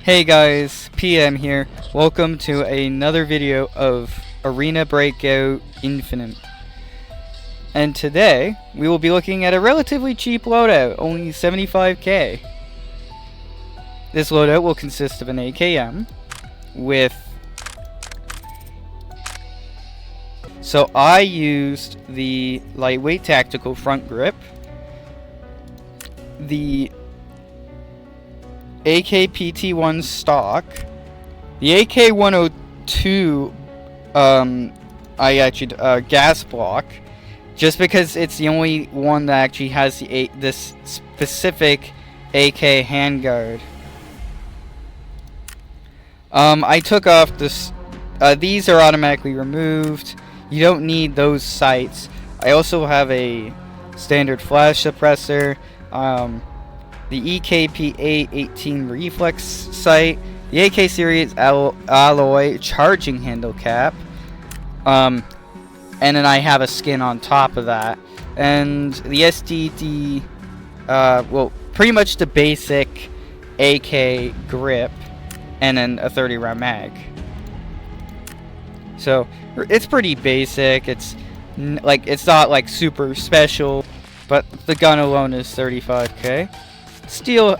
Hey guys, PM here. Welcome to another video of Arena Breakout Infinite. And today, we will be looking at a relatively cheap loadout, only 75k. This loadout will consist of an AKM with... So I used the lightweight tactical front grip, the AKPT1 stock, the AK102 gas block, just because it's the only one that actually has this specific AK handguard. I took off this. These are automatically removed. You don't need those sights. I also have a standard flash suppressor. The EKP-818 reflex sight, the AK series alloy charging handle cap, and then I have a skin on top of that, and the STD, well, pretty much the basic AK grip, and then a 30 round mag. So it's pretty basic. It's not like super special, but the gun alone is 35k.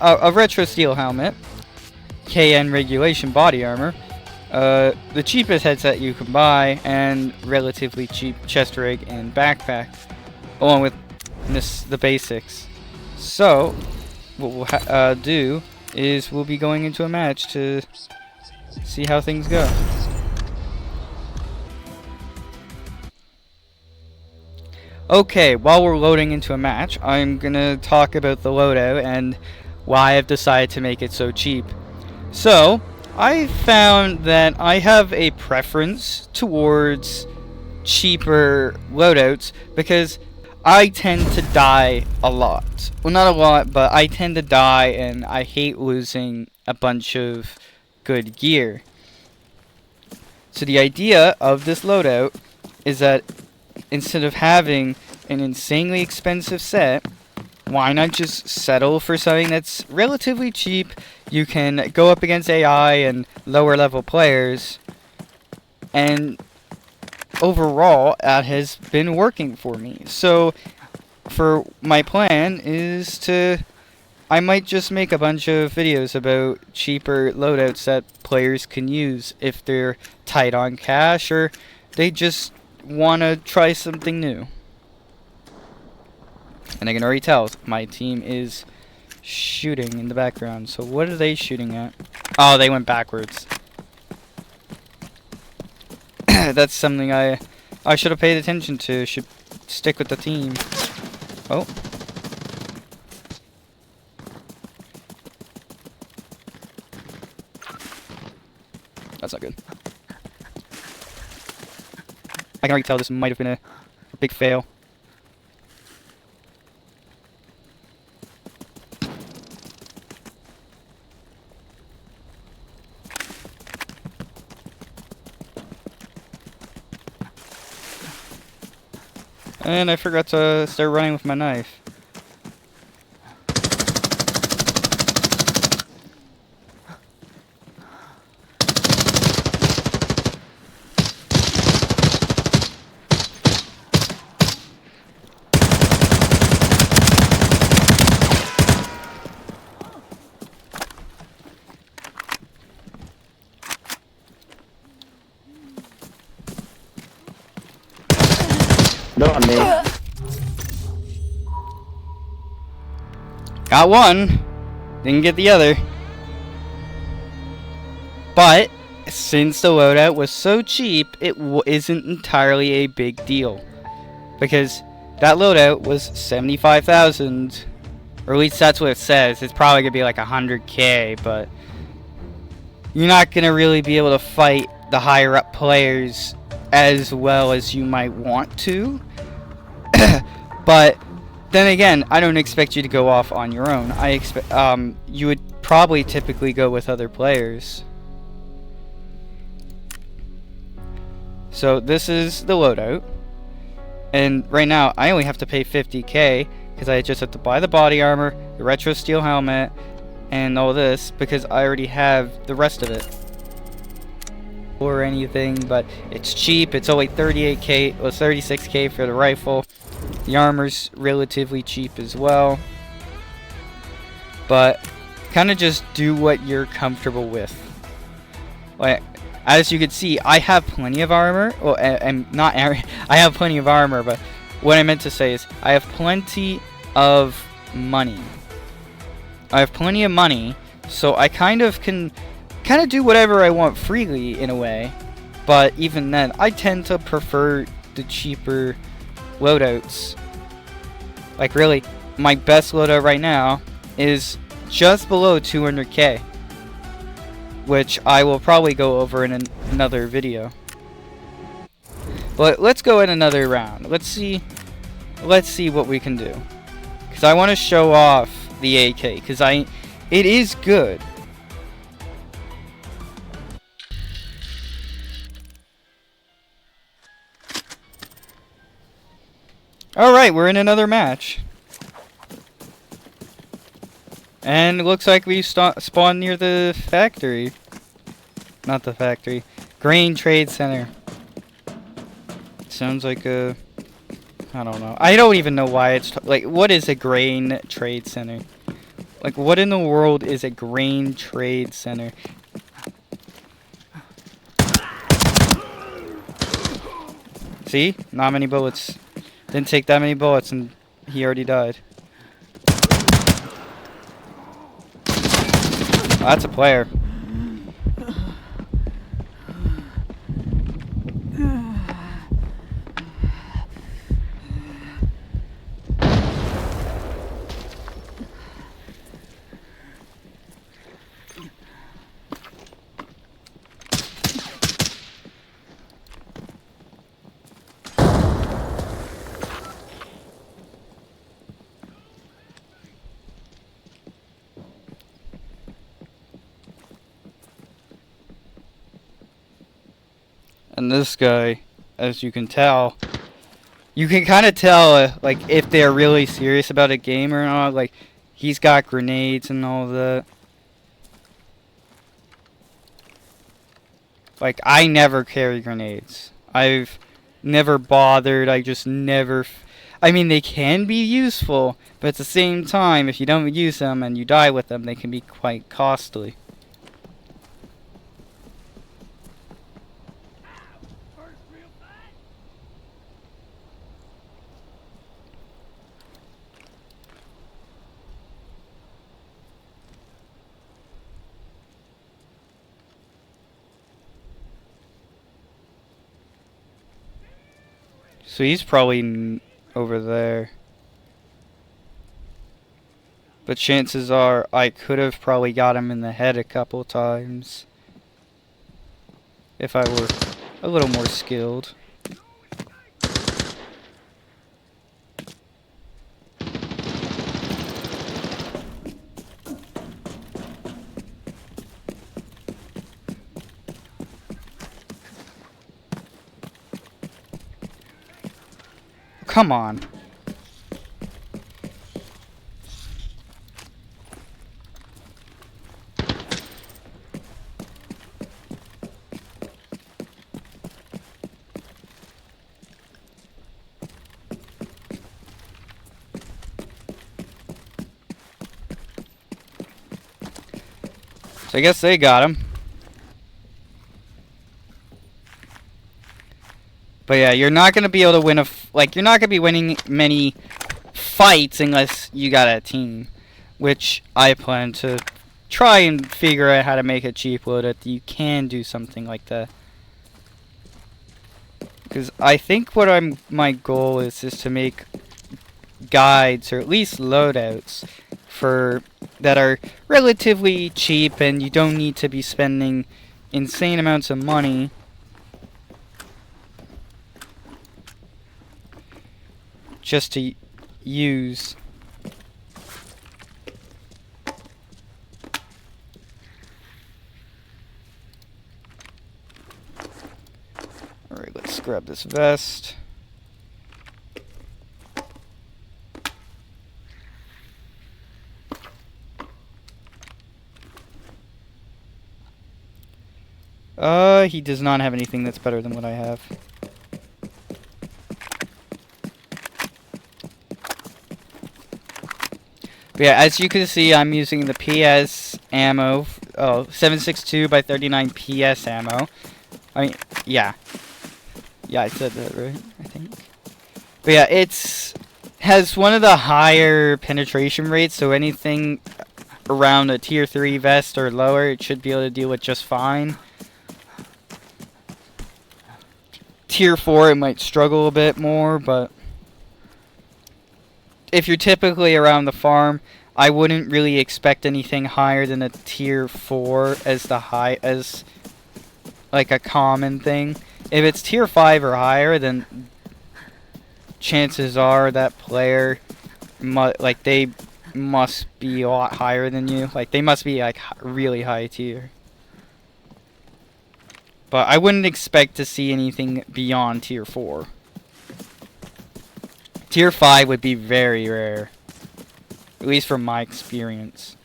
A retro steel helmet, KN regulation body armor, the cheapest headset you can buy, and relatively cheap chest rig and backpack, along with the basics. So what we'll do is we'll be going into a match to see how things go. Okay, while we're loading into a match, I'm gonna talk about the loadout and why I've decided to make it so cheap. So, I found that I have a preference towards cheaper loadouts because I tend to die a lot. Well, not a lot, but I tend to die and I hate losing a bunch of good gear. So the idea of this loadout is that instead of having an insanely expensive set, why not just settle for something that's relatively cheap? You can go up against AI and lower level players, and overall that has been working for me. So for my plan is I might just make a bunch of videos about cheaper loadouts that players can use if they're tight on cash or they just want to try something new. And I can already tell my team is shooting in the background. So what are they shooting at? Oh, they went backwards. That's something I should have paid attention to. Should stick with the team. Oh. That's not good. I can already tell this might have been a big fail. And I forgot to start running with my knife. Not me. Got one, didn't get the other. But since the loadout was so cheap, it isn't entirely a big deal, because that loadout was 75,000, or at least that's what it says. It's probably gonna be like 100k, but you're not gonna really be able to fight the higher up players as well as you might want to. But then again, I don't expect you to go off on your own. I expect you would probably typically go with other players. So this is the loadout, and right now I only have to pay 50k because I just have to buy the body armor, the retro steel helmet, and all this because I already have the rest of it. Or anything, but it's cheap. It's only 38k, well 36k for the rifle. The armor's relatively cheap as well. But kind of just do what you're comfortable with. Like, as you can see, I have plenty of armor. Well, I have plenty of armor, but what I meant to say is I have plenty of money. I have plenty of money, so I kind of can do whatever I want freely in a way. But even then, I tend to prefer the cheaper loadouts. Like really, my best loadout right now is just below 200k, which I will probably go over in another video. But let's go in another round. Let's see what we can do, because I want to show off the AK, because it is good. Alright, we're in another match. And it looks like we spawned near the factory. Not the factory. Grain Trade Center. Sounds like a... I don't know. I don't even know why it's... like, what is a grain trade center? Like, what in the world is a grain trade center? See? Not many bullets. Didn't take that many bullets and he already died. Oh, that's a player. And this guy, as you can tell, you can kind of tell like if they're really serious about a game or not. Like, he's got grenades and all that. Like, I never carry grenades. I've never bothered. I just never... I mean, they can be useful, but at the same time, if you don't use them and you die with them, they can be quite costly. So he's probably over there. But chances are I could have probably got him in the head a couple times if I were a little more skilled. Come on. So I guess they got him. But yeah, you're not going to be able to win you're not going to be winning many fights unless you got a team. Which I plan to try and figure out how to make a cheap loadout that you can do something like that. Because I think my goal is to make guides, or at least loadouts, that are relatively cheap and you don't need to be spending insane amounts of money just to use. Alright, let's grab this vest. He does not have anything that's better than what I have. But yeah, as you can see, I'm using the PS ammo. Oh, 7.62 by 39 PS ammo. I mean, yeah. Yeah, I said that right, I think. But yeah, has one of the higher penetration rates, so anything around a tier 3 vest or lower, it should be able to deal with just fine. Tier 4, it might struggle a bit more, but if you're typically around the farm, I wouldn't really expect anything higher than a tier 4 as like a common thing. If it's tier 5 or higher, then chances are that player they must be a lot higher than you. Like they must be like really high tier. But I wouldn't expect to see anything beyond tier 4. Tier 5 would be very rare. At least from my experience.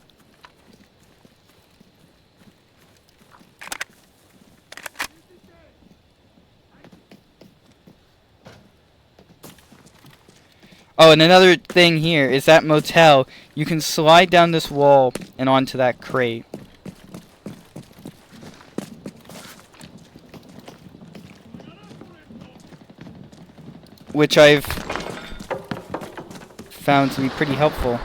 Oh, and another thing here is that motel. You can slide down this wall and onto that crate. Which I've found to be pretty helpful.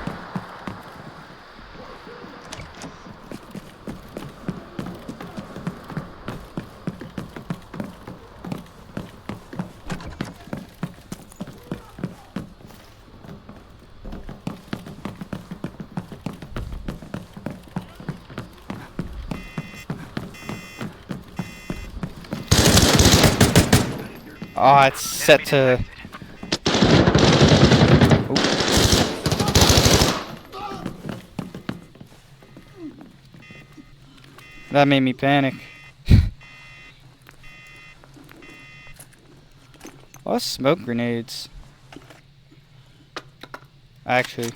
Ah, it's set to... Oop. That made me panic. Oh, smoke grenades. Actually,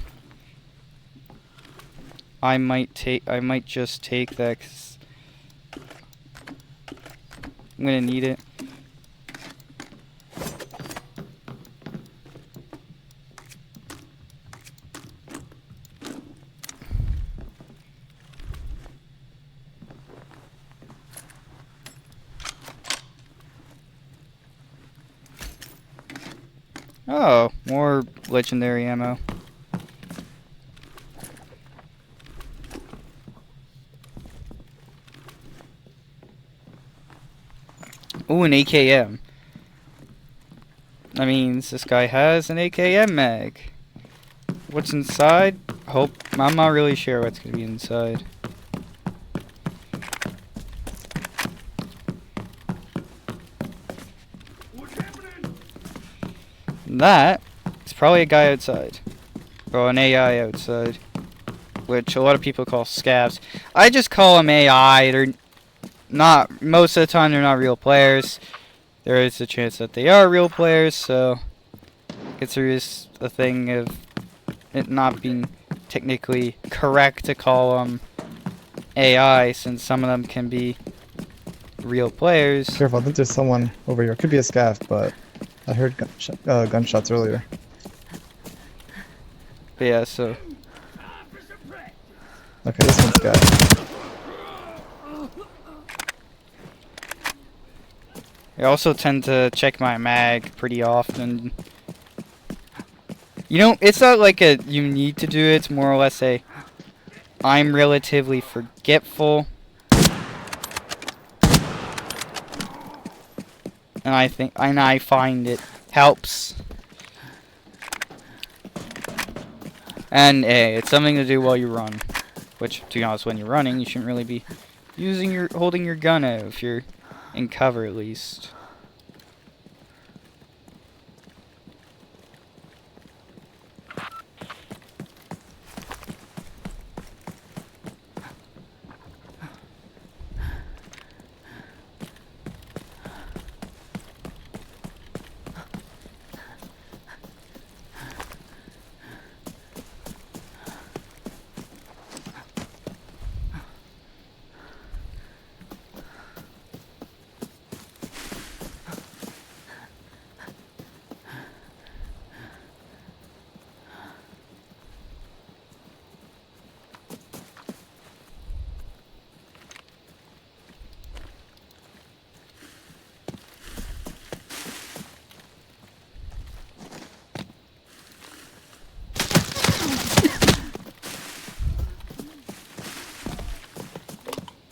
I might just take that 'cause I'm gonna need it. Oh, more legendary ammo. Ooh, an AKM. That means this guy has an AKM mag. What's inside? I'm not really sure what's gonna be inside. That is probably a guy outside. Or an AI outside. Which a lot of people call scavs. I just call them AI. They're not, most of the time they're not real players. There is a chance that they are real players, so it's just a thing of it not being technically correct to call them AI, since some of them can be real players. Careful, I think there's someone over here. Could be a scav, but I heard gunshots earlier. But yeah, so Okay, this one's scav. I also tend to check my mag pretty often. You know, it's not like you need to do it. It's more or less I'm relatively forgetful. And I find it helps. And it's something to do while you run. Which, to be honest, when you're running, you shouldn't really be holding your gun out if you're in cover at least.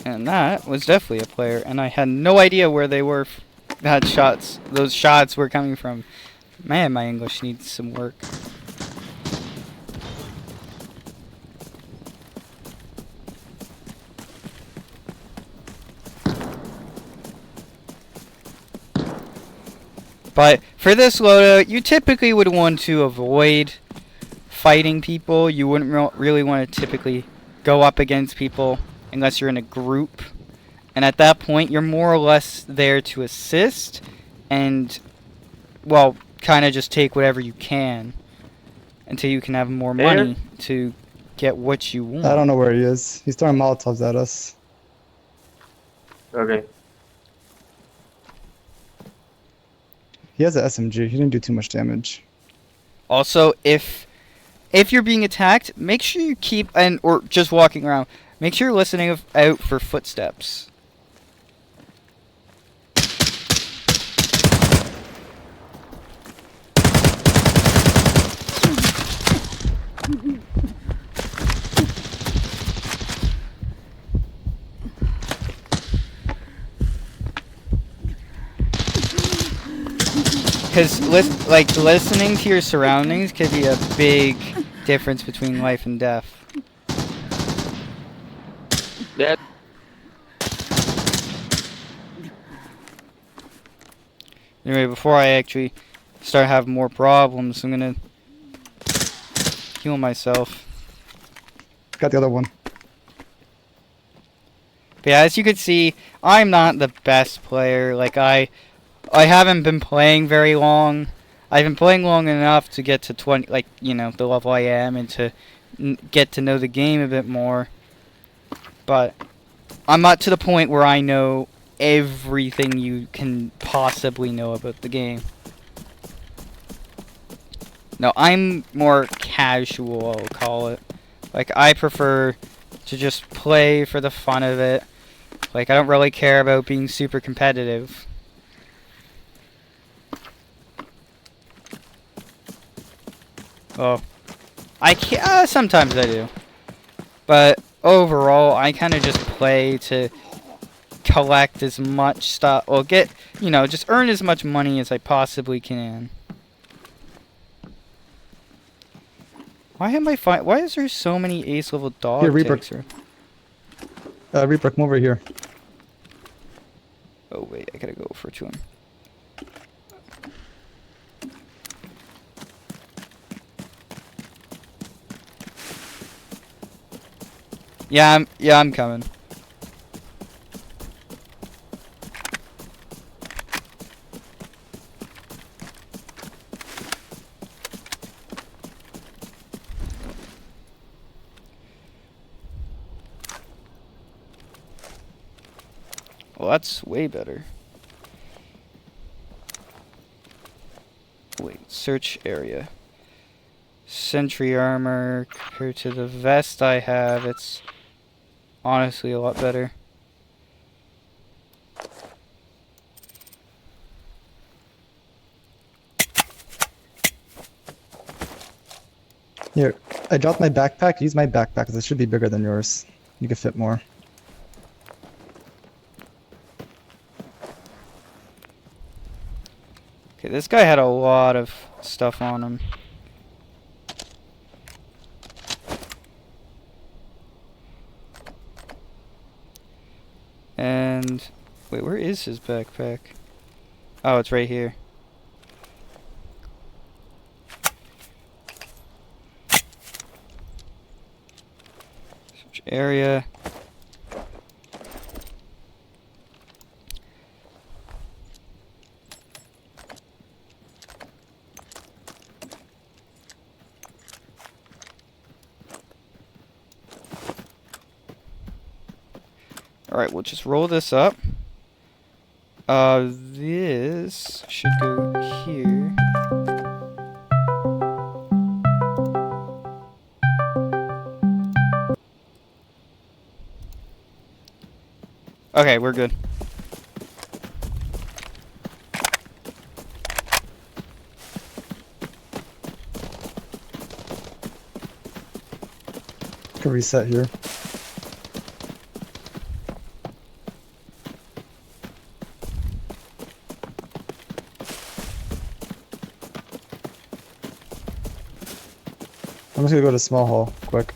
And that was definitely a player, and I had no idea where they were. That shots, those shots were coming from. Man, my English needs some work. But for this loadout, you typically would want to avoid fighting people. You wouldn't really want to typically go up against people unless you're in a group. And at that point, you're more or less there to assist and, well, kind of just take whatever you can until you can have more money to get what you want. I don't know where he is. He's throwing Molotovs at us. Okay. He has an SMG. He didn't do too much damage. Also, if you're being attacked, make sure you keep or just walking around. Make sure you're listening out for footsteps. Because listening to your surroundings could be a big difference between life and death. That. Anyway, before I actually start having more problems, I'm gonna heal myself. Got the other one. But yeah, as you can see, I'm not the best player. Like I haven't been playing very long. I've been playing long enough to get to 20, like, you know, the level I am, and to get to know the game a bit more. But I'm not to the point where I know everything you can possibly know about the game. No, I'm more casual, I'll call it. Like, I prefer to just play for the fun of it. Like, I don't really care about being super competitive. Oh, sometimes I do, but overall, I kind of just play to collect as much stuff, or just earn as much money as I possibly can. Why is there so many ace level dog Here, Reaper. tags? Reaper, come over here. Oh wait, I gotta go over to him. Yeah, I'm coming. Well, that's way better. Wait, search area. Sentry armor compared to the vest I have, it's honestly a lot better. Here, I dropped my backpack. Use my backpack because it should be bigger than yours. You can fit more. Okay, this guy had a lot of stuff on him. And wait, where is his backpack? Oh, it's right here. Search area. Alright, we'll just roll this up. This should go here. Okay, we're good. Can reset here. I'm just gonna go to small hole, quick.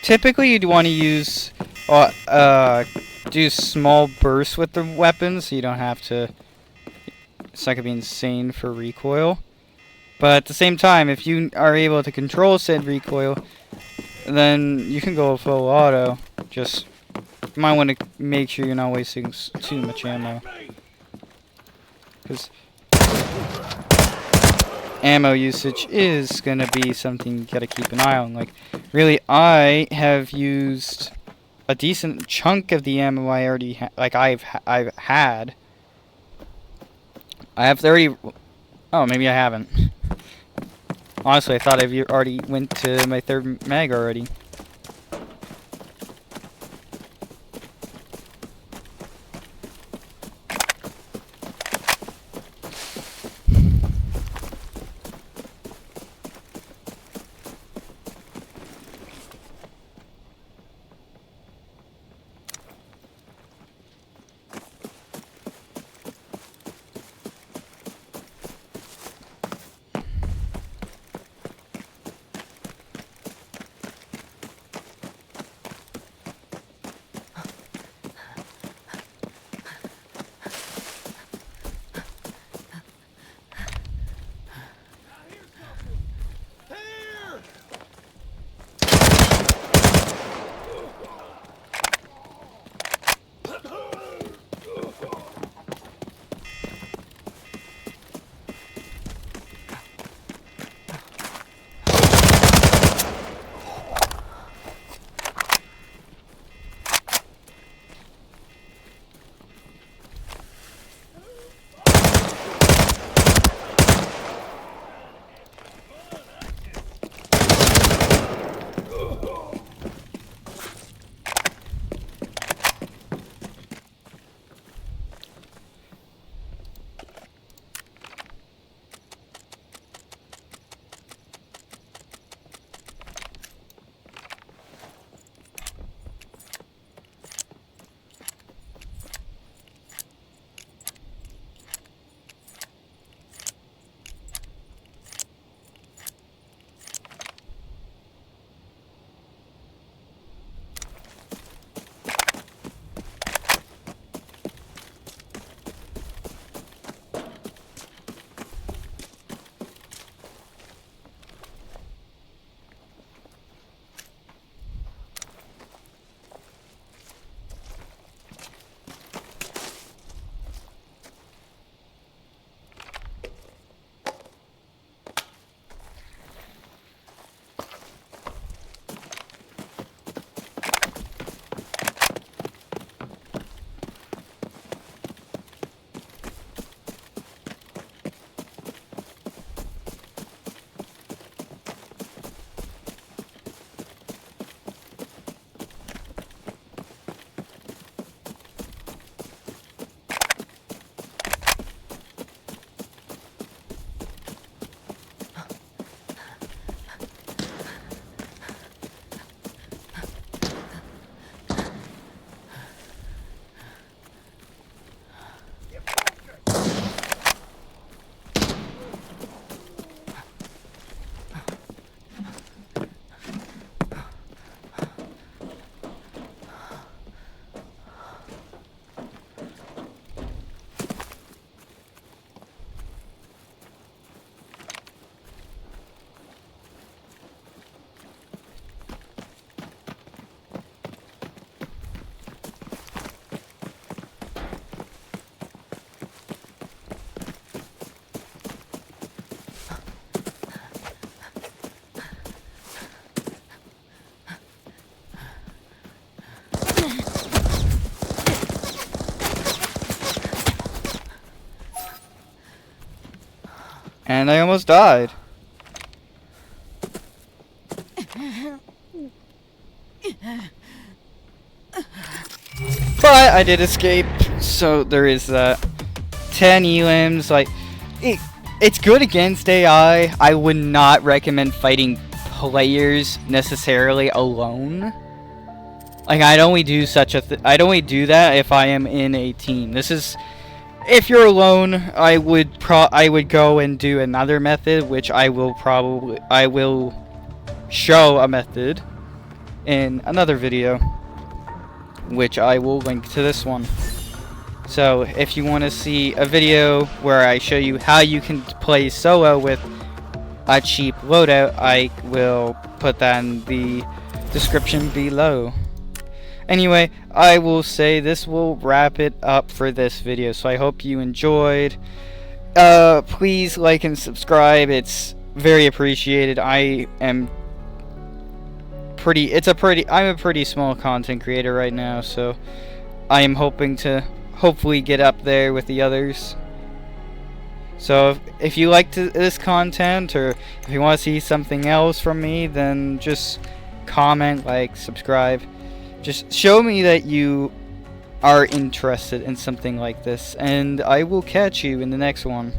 Typically, you'd want to use, do small bursts with the weapons, so you don't have to. It's not gonna be insane for recoil. But at the same time, if you are able to control said recoil, then you can go full auto. Just you might want to make sure you're not wasting too much ammo, because ammo usage is gonna be something you gotta keep an eye on. Like, really, I have used a decent chunk of the ammo I already I've had. I have 30. Oh, maybe I haven't. Honestly, I thought I already went to my third mag already. And I almost died. But I did escape, so there is that. 10 elims, like, it's good against AI. I would not recommend fighting players necessarily alone. Like, I'd only do I'd only do that if I am in a team. This is, if you're alone, I would go and do another method, which I will show a method in another video, which I will link to this one. So if you want to see a video where I show you how you can play solo with a cheap loadout, I will put that in the description below. Anyway, I will say this will wrap it up for this video, so I hope you enjoyed. Please like and subscribe, it's very appreciated. I'm a pretty small content creator right now, so I am hoping to hopefully get up there with the others. So if you liked this content, or if you want to see something else from me, then just comment, like, subscribe. Just show me that you are interested in something like this, and I will catch you in the next one.